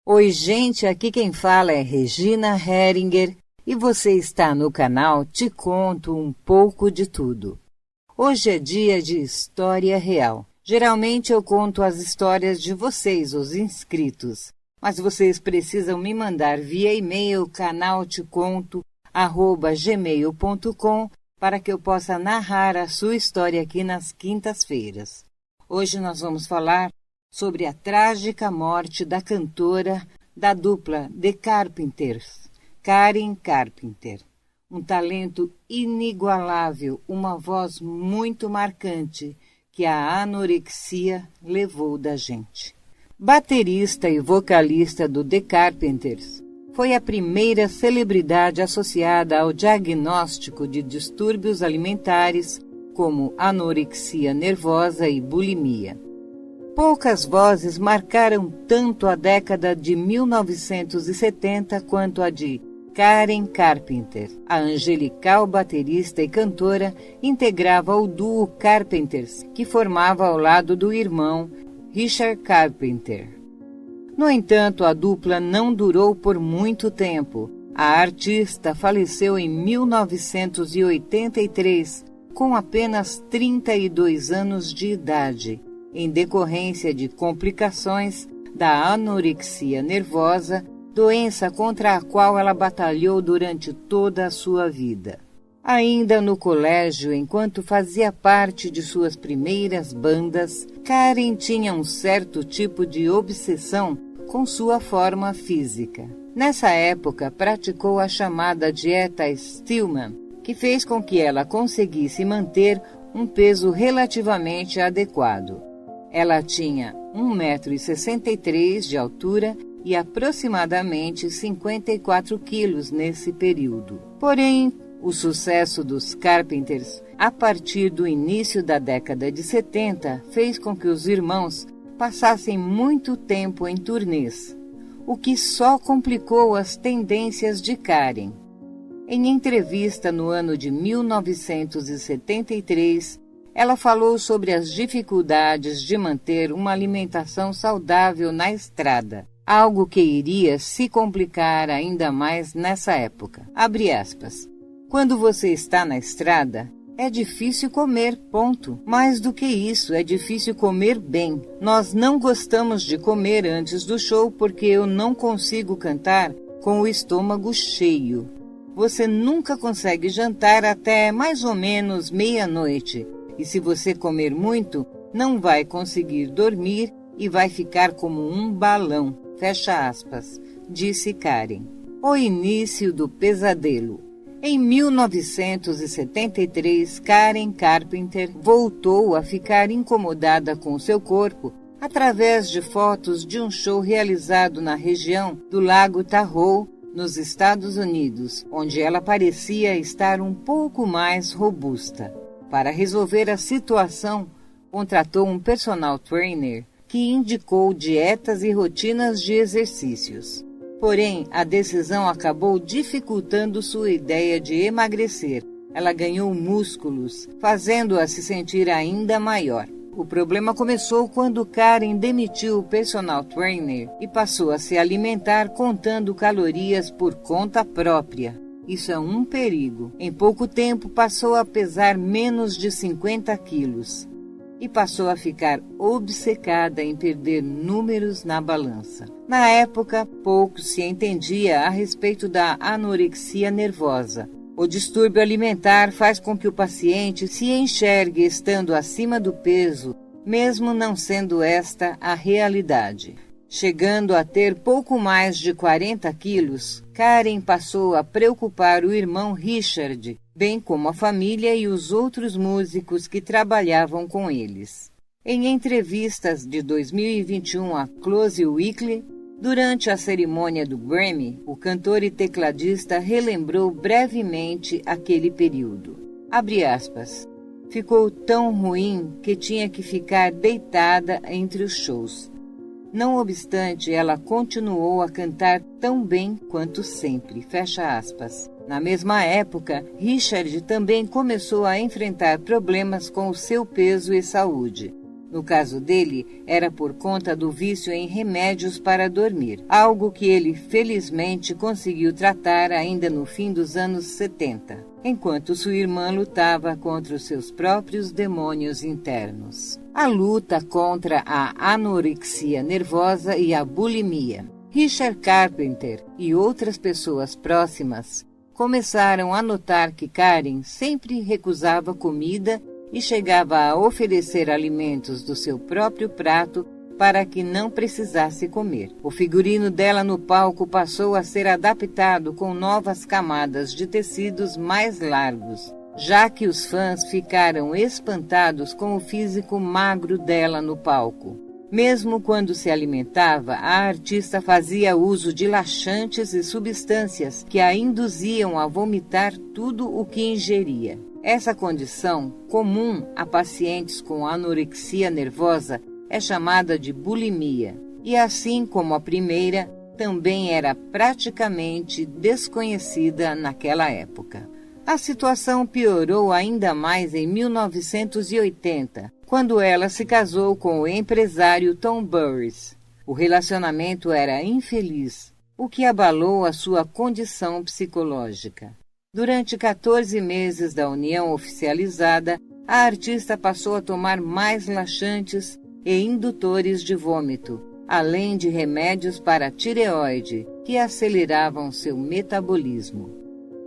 Oi, gente, aqui quem fala é Regina Heringer e você está no canal Te Conto um pouco de tudo. Hoje é dia de história real. Geralmente eu conto as histórias de vocês, os inscritos, mas vocês precisam me mandar via e-mail canalteconto@gmail.com para que eu possa narrar a sua história aqui nas quintas-feiras. Hoje nós vamos falar sobre a trágica morte da cantora da dupla The Carpenters, Karen Carpenter. Um talento inigualável, uma voz muito marcante que a anorexia levou da gente. Baterista e vocalista do The Carpenters, foi a primeira celebridade associada ao diagnóstico de distúrbios alimentares como anorexia nervosa e bulimia. Poucas vozes marcaram tanto a década de 1970 quanto a de Karen Carpenter. A angelical baterista e cantora integrava o duo Carpenters, que formava ao lado do irmão Richard Carpenter. No entanto, a dupla não durou por muito tempo. A artista faleceu em 1983, com apenas 32 anos de idade, em decorrência de complicações da anorexia nervosa, doença contra a qual ela batalhou durante toda a sua vida. Ainda no colégio, enquanto fazia parte de suas primeiras bandas, Karen tinha um certo tipo de obsessão com sua forma física. Nessa época, praticou a chamada dieta Stillman, que fez com que ela conseguisse manter um peso relativamente adequado. Ela tinha 1,63 m de altura e aproximadamente 54 quilos nesse período. Porém, o sucesso dos Carpenters, a partir do início da década de 70, fez com que os irmãos passassem muito tempo em turnês, o que só complicou as tendências de Karen. Em entrevista no ano de 1973, ela falou sobre as dificuldades de manter uma alimentação saudável na estrada, algo que iria se complicar ainda mais nessa época. Abre aspas. Quando você está na estrada, é difícil comer, ponto. Mais do que isso, é difícil comer bem. Nós não gostamos de comer antes do show porque eu não consigo cantar com o estômago cheio. Você nunca consegue jantar até mais ou menos meia-noite. E se você comer muito, não vai conseguir dormir e vai ficar como um balão. Fecha aspas, disse Karen. O início do pesadelo. Em 1973, Karen Carpenter voltou a ficar incomodada com seu corpo através de fotos de um show realizado na região do Lago Tahoe, nos Estados Unidos, onde ela parecia estar um pouco mais robusta. Para resolver a situação, contratou um personal trainer que indicou dietas e rotinas de exercícios. Porém, a decisão acabou dificultando sua ideia de emagrecer. Ela ganhou músculos, fazendo-a se sentir ainda maior. O problema começou quando Karen demitiu o personal trainer e passou a se alimentar contando calorias por conta própria. Isso é um perigo. Em pouco tempo passou a pesar menos de 50 quilos e passou a ficar obcecada em perder números na balança. Na época, pouco se entendia a respeito da anorexia nervosa. O distúrbio alimentar faz com que o paciente se enxergue estando acima do peso, mesmo não sendo esta a realidade. Chegando a ter pouco mais de 40 quilos, Karen passou a preocupar o irmão Richard, bem como a família e os outros músicos que trabalhavam com eles. Em entrevistas de 2021 a Close Weekly, durante a cerimônia do Grammy, o cantor e tecladista relembrou brevemente aquele período. Abre aspas. Ficou tão ruim que tinha que ficar deitada entre os shows. Não obstante, ela continuou a cantar tão bem quanto sempre, fecha aspas. Na mesma época, Richard também começou a enfrentar problemas com o seu peso e saúde. No caso dele, era por conta do vício em remédios para dormir, algo que ele felizmente conseguiu tratar ainda no fim dos anos 70, enquanto sua irmã lutava contra os seus próprios demônios internos. A luta contra a anorexia nervosa e a bulimia. Richard Carpenter e outras pessoas próximas começaram a notar que Karen sempre recusava comida e chegava a oferecer alimentos do seu próprio prato para que não precisasse comer. O figurino dela no palco passou a ser adaptado com novas camadas de tecidos mais largos, já que os fãs ficaram espantados com o físico magro dela no palco. Mesmo quando se alimentava, a artista fazia uso de laxantes e substâncias que a induziam a vomitar tudo o que ingeria. Essa condição, comum a pacientes com anorexia nervosa, é chamada de bulimia, e assim como a primeira, também era praticamente desconhecida naquela época. A situação piorou ainda mais em 1980, quando ela se casou com o empresário Tom Burris. O relacionamento era infeliz, o que abalou a sua condição psicológica. Durante 14 meses da união oficializada, a artista passou a tomar mais laxantes e indutores de vômito, além de remédios para a tireoide, que aceleravam seu metabolismo.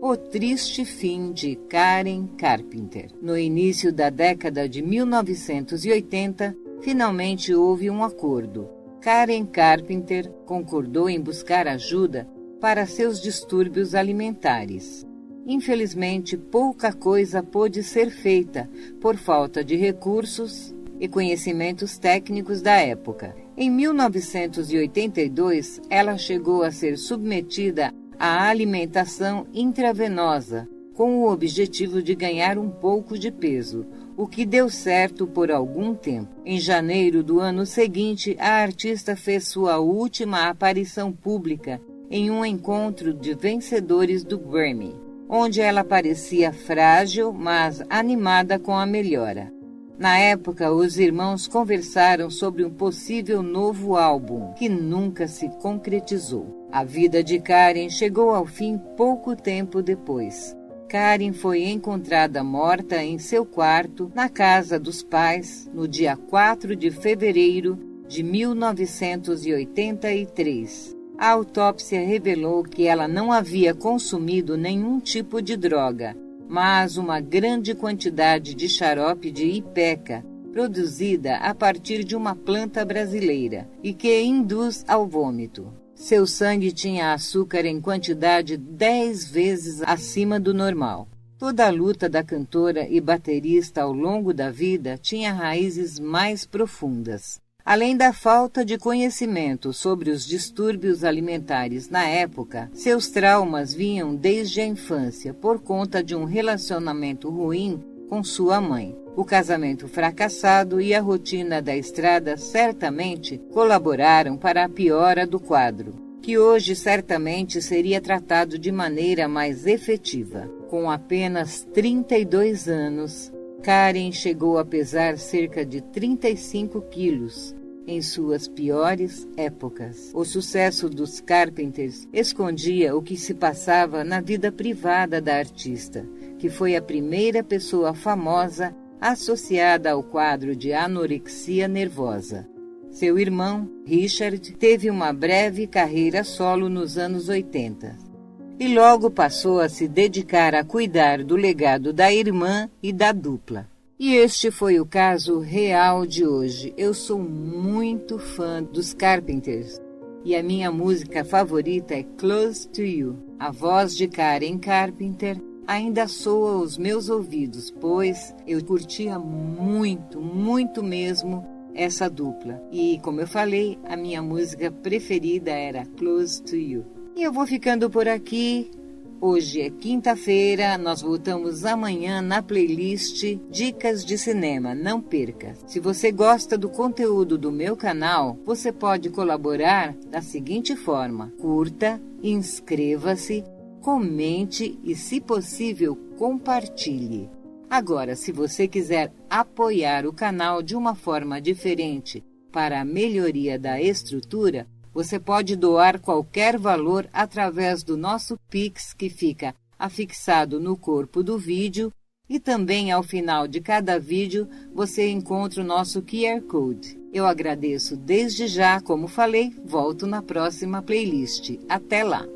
O triste fim de Karen Carpenter. No início da década de 1980, finalmente houve um acordo. Karen Carpenter concordou em buscar ajuda para seus distúrbios alimentares. Infelizmente, pouca coisa pôde ser feita por falta de recursos e conhecimentos técnicos da época. Em 1982, ela chegou a ser submetida à alimentação intravenosa, com o objetivo de ganhar um pouco de peso, o que deu certo por algum tempo. Em janeiro do ano seguinte, a artista fez sua última aparição pública em um encontro de vencedores do Grammy, onde ela parecia frágil, mas animada com a melhora. Na época, os irmãos conversaram sobre um possível novo álbum, que nunca se concretizou. A vida de Karen chegou ao fim pouco tempo depois. Karen foi encontrada morta em seu quarto, na casa dos pais, no dia 4 de fevereiro de 1983. A autópsia revelou que ela não havia consumido nenhum tipo de droga, mas uma grande quantidade de xarope de ipeca, produzida a partir de uma planta brasileira e que induz ao vômito. Seu sangue tinha açúcar em quantidade 10 vezes acima do normal. Toda a luta da cantora e baterista ao longo da vida tinha raízes mais profundas. Além da falta de conhecimento sobre os distúrbios alimentares na época, seus traumas vinham desde a infância por conta de um relacionamento ruim com sua mãe. O casamento fracassado e a rotina da estrada certamente colaboraram para a piora do quadro, que hoje certamente seria tratado de maneira mais efetiva. Com apenas 32 anos, Karen chegou a pesar cerca de 35 quilos em suas piores épocas. O sucesso dos Carpenters escondia o que se passava na vida privada da artista, que foi a primeira pessoa famosa associada ao quadro de anorexia nervosa. Seu irmão, Richard, teve uma breve carreira solo nos anos 80 e logo passou a se dedicar a cuidar do legado da irmã e da dupla. E este foi o caso real de hoje. Eu sou muito fã dos Carpenters e a minha música favorita é Close to You. A voz de Karen Carpenter ainda soa aos meus ouvidos, pois eu curtia muito, muito mesmo essa dupla. E, como eu falei, a minha música preferida era Close to You. E eu vou ficando por aqui. Hoje é quinta-feira, nós voltamos amanhã na playlist Dicas de Cinema, não perca. Se você gosta do conteúdo do meu canal, você pode colaborar da seguinte forma: curta, inscreva-se, comente e, se possível, compartilhe. Agora, se você quiser apoiar o canal de uma forma diferente para a melhoria da estrutura, você pode doar qualquer valor através do nosso Pix, que fica afixado no corpo do vídeo, e também ao final de cada vídeo você encontra o nosso QR Code. Eu agradeço desde já, como falei, volto na próxima playlist. Até lá!